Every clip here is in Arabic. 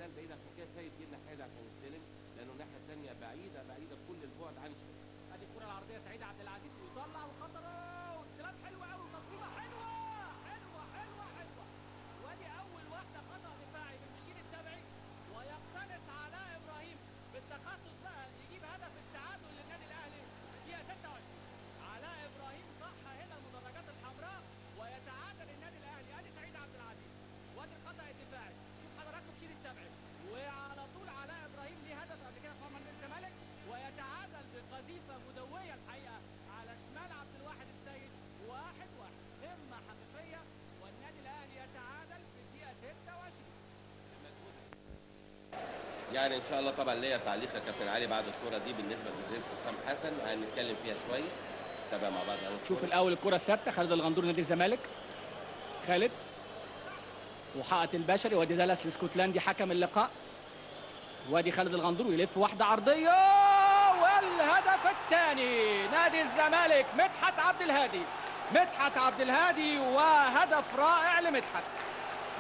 كمان بعيد، عشان كده سيد جه الناحيه دي عشان يستلم، لانه الناحيه الثانيه بعيده بعيده كل البعد عن الشبكه. ادي الكره العرضيه سعيد عبد العزيز ويطلع وخطره واستلام حلو قوي وتصويبه حلوه حلوه حلوه حلوه. وادي اول واحده خطا دفاعي من بشير التبعي، ويقتنص علاء ابراهيم بالتخصص بقى يجيب هدف التعادل للنادي الاهلي في الدقيقه 26. علاء ابراهيم صح هنا المدرجات الحمراء ويتعادل النادي الاهلي. ادي سعيد عبد العزيز وادي الخطا الدفاعي. شوف حضراتكم بشير التبعي وعلى طول علاء ابراهيم ليه هدف قبل كده في مرمى نادي الزمالك، ويتعادل بقذيفه مدويه الحقيقه على شمال عبد الواحد السيد. 1-1 همه حقيقيه، والنادي الاهلي يتعادل في الدقيقه 26. يعني ان شاء الله طبعا ليا تعليق يا كابتن علي بعد الكوره دي بالنسبه لجزيره حسام حسن، هنتكلم فيها شويه. تابع مع بعض. شوف الاول الكره الثابته خالد الغندور نادي الزمالك. خالد وحائط البشري، وادي دالاس الاسكتلندي حكم اللقاء. وادي خالد الغندور ويلف واحده عرضيه والهدف الثاني نادي الزمالك. مدحت عبد الهادي، مدحت عبد الهادي وهدف رائع لمدحت.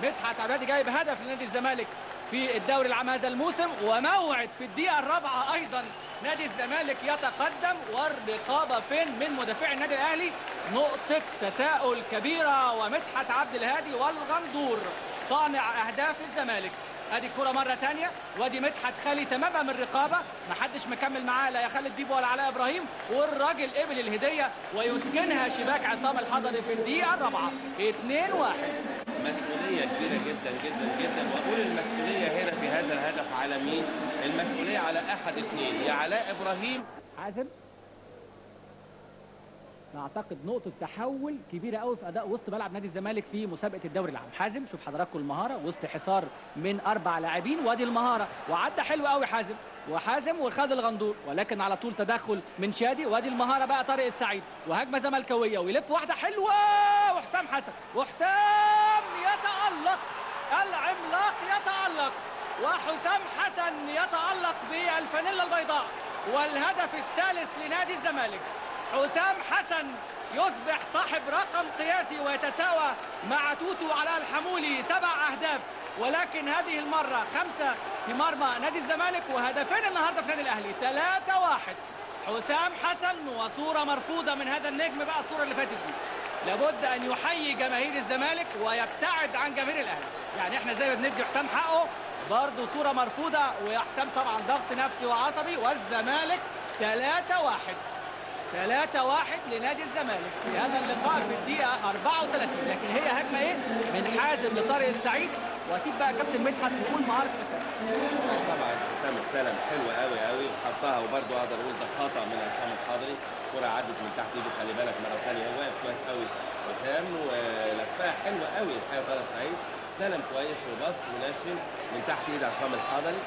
مدحت عبد الهادي جايب هدف لنادي الزمالك في الدوري العام هذا الموسم، وموعد في الدقيقه الرابعه ايضا نادي الزمالك يتقدم. والرقابه فين من مدافع النادي الاهلي؟ نقطه تساؤل كبيره. ومدحت عبد الهادي والغندور صانع اهداف الزمالك. ادي الكره مره ثانيه، وادي مدحت خالي تماما من الرقابه، ما حدش مكمل معاه لا يا خالد بيبو ولا علاء ابراهيم، والراجل قبل الهديه ويسكنها شباك عصام الحضري في الدقيقه الرابعه. 2-1. مسؤوليه كبيره جدا جدا جدا، واقول المسؤوليه هنا في هذا الهدف على مين؟ المسؤوليه على احد اثنين، يا علاء ابراهيم. حازم اعتقد نقطه تحول كبيره قوي في اداء وسط ملعب نادي الزمالك في مسابقه الدوري العام. حازم شوف حضراتكم المهاره وسط حصار من 4 لاعبين، وادي المهاره وعدى حلو قوي حازم وخد الغندور، ولكن على طول تدخل من شادي. وادي المهاره بقى طارق السعيد وهجمه زملكاويه ويلف واحده حلوه وحسام حسن، وحسام يتالق، العملاق يتالق، وحسام حسن يتالق بالفانيلا البيضاء. والهدف الثالث لنادي الزمالك. حسام حسن يصبح صاحب رقم قياسي ويتساوى مع توتو علاء الحمولي 7 أهداف، ولكن هذه المرة 5 في مرمى نادي الزمالك، وهدفين النهارده في نادي الأهلي. 3-1 حسام حسن. وصورة مرفوضة من هذا النجم بقى الصورة اللي فاتت دي. لابد أن يحيي جماهير الزمالك ويبتعد عن جماهير الأهلي. يعني احنا زي ما بندي حسام حقه برضه صورة مرفوضة، وحسام طبعا ضغط نفسي وعصبي. والزمالك 3-1 لنادي الزمالك في هذا اللقاء في الدقيقة 34. لكن هي هجمة ايه من حازم لطارق السعيد، واكيد بقى كابتن مدحت يقول مهارة حسام. طبعا حسام استلم حلو قوي قوي وحطها، وبرده اقدر اقول ده خطأ من عصام الحضري. الكرة عدت من تحت ايده، خلي بالك مرة ثانية، واقف كويس قوي حسام ولفها حلوة قوي الحقيقة. طارق السعيد استلم كويس وبص ونشن من تحت ايد عصام الحضري.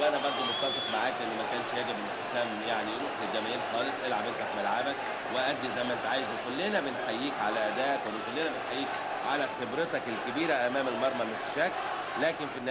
وانا برضو متفق معاك ان ما كانش يجب ان حسام يعني يروح للجماهير خالص. العب انت في ملعبك وادي زي ما انت عايز، وكلنا بنحييك على ادائك وكلنا بنحييك على خبرتك الكبيره امام المرمى مش شك، لكن في النهايه